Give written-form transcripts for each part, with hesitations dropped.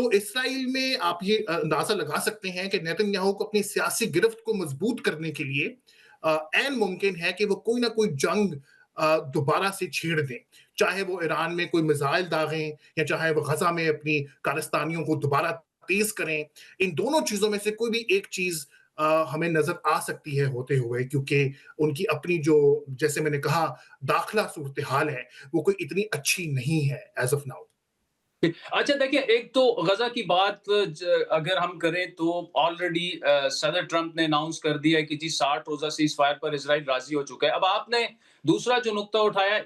تو اسرائیل میں آپ یہ اندازہ لگا سکتے ہیں کہ نیتن کو اپنی سیاسی گرفت کو مضبوط کرنے کے لیے عین ممکن ہے کہ وہ کوئی نہ کوئی جنگ دوبارہ سے چھیڑ دیں، چاہے وہ ایران میں کوئی میزائل داغیں یا چاہے وہ غزہ میں اپنی کارستانیوں کو دوبارہ تیز کریں. ان دونوں چیزوں میں سے کوئی بھی ایک چیز ہمیں نظر آ سکتی ہے ہوتے ہوئے، کیونکہ ان کی اپنی جو جیسے میں نے کہا داخلہ صورتحال ہے وہ کوئی اتنی اچھی نہیں ہے ایز آف ناؤ. اچھا دیکھیں، ایک تو غزہ کی بات اگر ہم کریں تو آلریڈی صدر ٹرمپ نے اناؤنس کر دیا ہے کہ جی 60 روزہ سیز فائر پر اسرائیل راضی ہو چکا ہے. اب آپ نے دوسرا جو نقطہ اٹھایا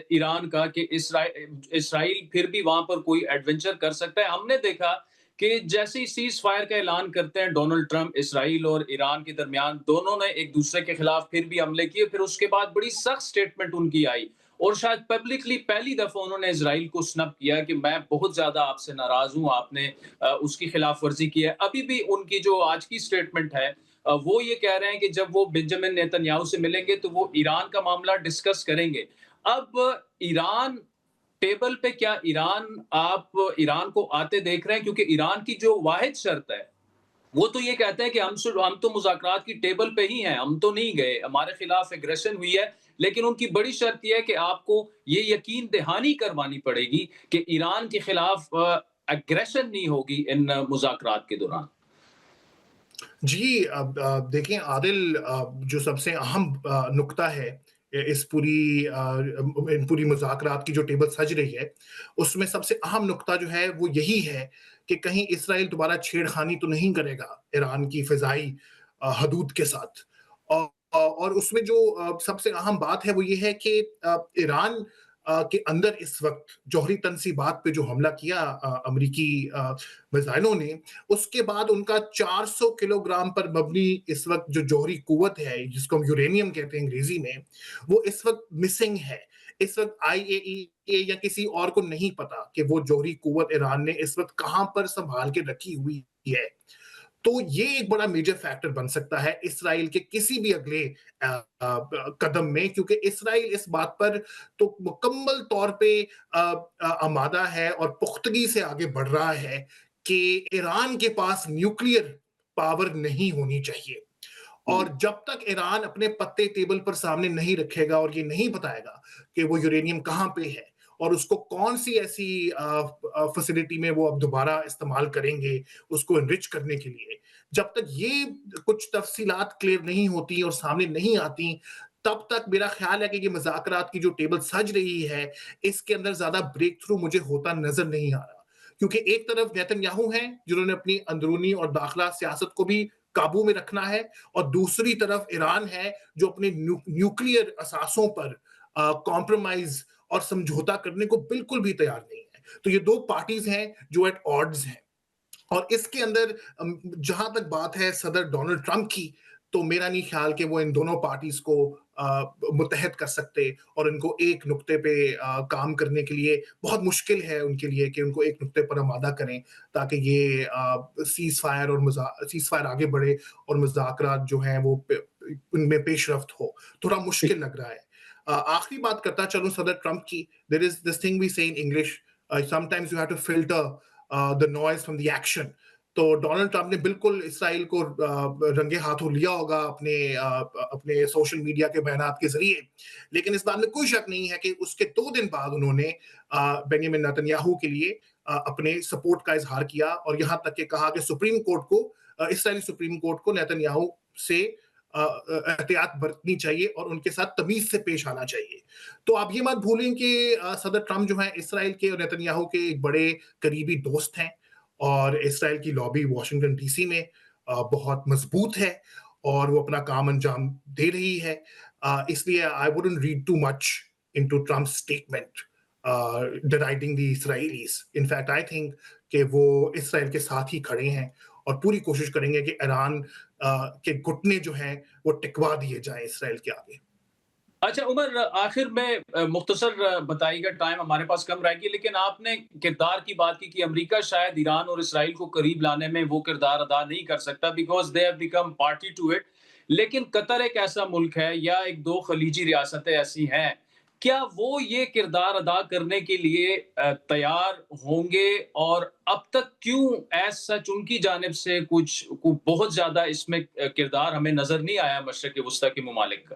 ایران کا کہ اسرائیل پھر بھی وہاں پر کوئی ایڈونچر کر سکتا ہے. ہم نے دیکھا کہ جیسے ہی سیز فائر کا اعلان کرتے ہیں ڈونلڈ ٹرمپ، اسرائیل اور ایران کے درمیان دونوں نے ایک دوسرے کے خلاف پھر بھی حملے کیے. پھر اس کے بعد بڑی سخت سٹیٹمنٹ ان کی آئی اور شاید پبلکلی پہلی دفعہ انہوں نے اسرائیل کو سنپ کیا کہ میں بہت زیادہ آپ سے ناراض ہوں، آپ نے اس کی خلاف ورزی کی ہے. ابھی بھی ان کی جو آج کی سٹیٹمنٹ ہے وہ یہ کہہ رہے ہیں کہ جب وہ بنجامن نیتن یاہو سے ملیں گے تو وہ ایران کا معاملہ ڈسکس کریں گے. اب ایران ٹیبل پہ، کیا آپ ایران کو آتے دیکھ رہے ہیں؟ کیونکہ ایران کی جو واحد شرط ہے وہ تو یہ کہتے ہیں کہ ہم تو مذاکرات کی ٹیبل پہ ہی ہیں، ہم تو نہیں گئے، ہمارے خلاف ایگریشن ہوئی ہے، لیکن ان کی بڑی شرط یہ ہے کہ آپ کو یہ یقین دہانی کروانی پڑے گی کہ ایران کے خلاف ایگریشن نہیں ہوگی ان مذاکرات کے دوران. جی اب دیکھیں عادل، جو سب سے اہم نقطہ ہے اس پوری مذاکرات کی جو ٹیبل سج رہی ہے، اس میں سب سے اہم نقطہ جو ہے وہ یہی ہے کہ کہیں اسرائیل دوبارہ چھیڑ خانی تو نہیں کرے گا ایران کی فضائی حدود کے ساتھ. اور اس میں جو سب سے اہم بات ہے وہ یہ ہے کہ ایران کے اندر اس وقت جوہری تنصیبات پہ جو حملہ کیا امریکی میزائلوں نے، اس کے بعد ان کا 400 کلو گرام پر مبنی اس وقت جو جوہری قوت ہے جس کو ہم یورینیم کہتے ہیں انگریزی میں، وہ اس وقت مسنگ ہے. اس وقت آئی اے ای اے یا کسی اور کو نہیں پتا کہ وہ جوہری قوت ایران نے اس وقت کہاں پر سنبھال کے رکھی ہوئی ہے. تو یہ ایک بڑا میجر فیکٹر بن سکتا ہے اسرائیل کے کسی بھی اگلے قدم میں، کیونکہ اسرائیل اس بات پر تو مکمل طور پہ آمادہ ہے اور پختگی سے آگے بڑھ رہا ہے کہ ایران کے پاس نیوکلیئر پاور نہیں ہونی چاہیے. اور جب تک ایران اپنے پتے ٹیبل پر سامنے نہیں رکھے گا اور یہ نہیں بتائے گا کہ وہ یورینیم کہاں پہ ہے اور اس کو کون سی ایسی فیسلٹی میں وہ اب دوبارہ استعمال کریں گے اس کو انرچ کرنے کے لیے، جب تک یہ کچھ تفصیلات کلیئر نہیں ہوتی اور سامنے نہیں آتی، تب تک میرا خیال ہے کہ یہ مذاکرات کی جو ٹیبل سج رہی ہے اس کے اندر زیادہ بریک تھرو مجھے ہوتا نظر نہیں آ رہا. کیونکہ ایک طرف نیتن یاہو ہیں جنہوں نے اپنی اندرونی اور داخلہ سیاست کو بھی قابو میں رکھنا ہے، اور دوسری طرف ایران ہے جو اپنے نیوکلیئر اثاثوں پر کمپرومائز اور سمجھوتا کرنے کو بالکل بھی تیار نہیں ہے. تو یہ دو پارٹیز ہیں جو ایٹ آڈز ہیں. اور اس کے اندر جہاں تک بات ہے صدر ڈونلڈ ٹرمپ کی، تو میرا نہیں خیال کہ وہ ان دونوں پارٹیز کو متحد کر سکتے، اور ان کو ایک نقطے پہ کام کرنے کے لیے بہت مشکل ہے ان کے لیے کہ ان کو ایک نقطے پر آمادہ کریں تاکہ یہ سیز فائر آگے بڑھے اور مذاکرات جو ہیں وہ ان میں پیش رفت ہو. تھوڑا مشکل لگ رہا ہے. آخری بات کرتا چلوں صدر ٹرمپ کی. There is this thing we say in English, sometimes you have to filter the noise from the action. تو ڈونلڈ ٹرمپ نے بالکل اسرائیل کو رنگے ہاتھوں لیا ہوگا اپنے سوشل میڈیا کے بیانات کے ذریعے، لیکن اس بات میں کوئی شک نہیں ہے کہ اس کے 2 دن بعد انہوں نے بنیامن نیتن یاہو کے لیے اپنے سپورٹ کا اظہار کیا، اور یہاں تک کہ کہا کہ اسرائیلی سپریم کورٹ کو نیتن یاہو سے احتیاط برتنی چاہیے اور ان کے ساتھ تمیز سے پیش آنا چاہیے. تو آپ یہ مت بھولیں کہ صدر ٹرمپ جو ہیں اسرائیل کے اور نیتن یاہو کے ایک بڑے قریبی دوست ہیں، اور اسرائیل کی لابی واشنگٹن ڈی سی میں بہت مضبوط ہے اور وہ اپنا کام انجام دے رہی ہے. اس لیے I wouldn't read too much into Trump's statement deriding the Israelis. In fact, I think کہ وہ اسرائیل کے ساتھ ہی کھڑے ہیں اور پوری کوشش کریں گے کہ ایران کے گھٹنے جو ہیں وہ ٹکوا دیے جائیں اسرائیل کے آگے. اچھا عمر، آخر میں مختصر بتائیے گا، ٹائم ہمارے پاس کم رہے گی، لیکن آپ نے کردار کی بات کی کہ امریکہ شاید ایران اور اسرائیل کو قریب لانے میں وہ کردار ادا نہیں کر سکتا because they have become party to it. لیکن قطر ایک ایسا ملک ہے یا ایک دو خلیجی ریاستیں ایسی ہیں کیا وہ یہ کردار ادا کرنے کے لیے تیار ہوں گے اور اب تک کیوں ایز سچ ان کی جانب سے کچھ بہت زیادہ اس میں کردار ہمیں نظر نہیں آیا مشرق وسطیٰ کے ممالک کا؟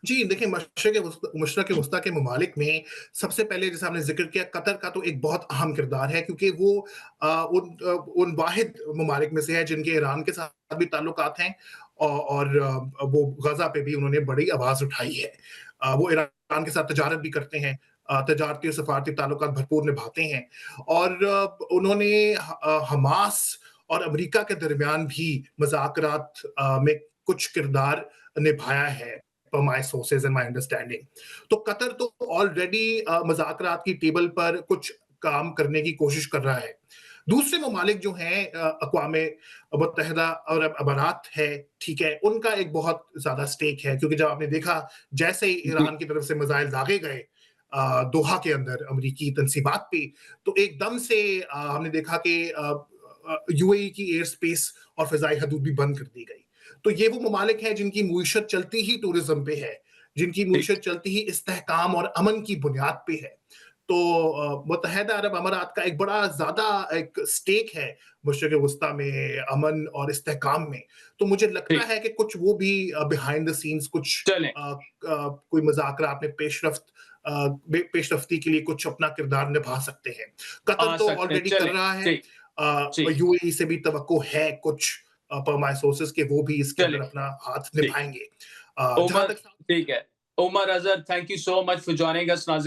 جی، دیکھیں مشرق وسطیٰ کے ممالک میں سب سے پہلے جیسا آپ نے ذکر کیا قطر کا تو ایک بہت اہم کردار ہے کیونکہ وہ ان واحد ممالک میں سے ہے جن کے ایران کے ساتھ بھی تعلقات ہیں اور وہ غزہ پہ بھی انہوں نے بڑی آواز اٹھائی ہے۔ وہ ایران کے ساتھ تجارت بھی کرتے ہیں، تجارتی اور سفارتی تعلقات بھرپور نبھاتے ہیں اور انہوں نے حماس اور امریکہ کے درمیان بھی مذاکرات میں کچھ کردار نبھایا ہے per my sources and my understanding۔ تو قطر تو آلریڈی مذاکرات کی ٹیبل پر کچھ کام کرنے کی کوشش کر رہا ہے۔ دوسرے ممالک جو ہیں اقوام متحدہ اور امارات ہے، ٹھیک ہے، ان کا ایک بہت زیادہ سٹیک ہے کیونکہ جب آپ نے دیکھا جیسے ہی ایران کی طرف سے میزائل داغے گئے دوحہ کے اندر امریکی تنصیبات پہ، تو ایک دم سے ہم نے دیکھا کہ یو اے ای کی ایئر سپیس اور فضائی حدود بھی بند کر دی گئی۔ تو یہ وہ ممالک ہیں جن کی معیشت چلتی ہی ٹورزم پہ ہے، جن کی معیشت چلتی ہی استحکام اور امن کی بنیاد پہ ہے۔ تو متحدہ عرب امارات کا ایک بڑا زیادہ ایک سٹیک ہے مشرق وسطیٰ میں امن اور استحکام میں۔ تو مجھے لگتا ہے کہ کچھ وہ بھی بیہائنڈ دا سینز کچھ کوئی مذاکرات میں پیش رفتی کے لیے کچھ اپنا کردار نبھا سکتے ہیں۔ قطر تو آلریڈی کر رہا ہے، یو اے ای سے بھی توقع ہے کچھ پر مائی سورسز کہ وہ بھی اس کے اندر اپنا ہاتھ نبھائیں گے۔ ٹھیک ہے Umar Azhar, thank you so much for joining us.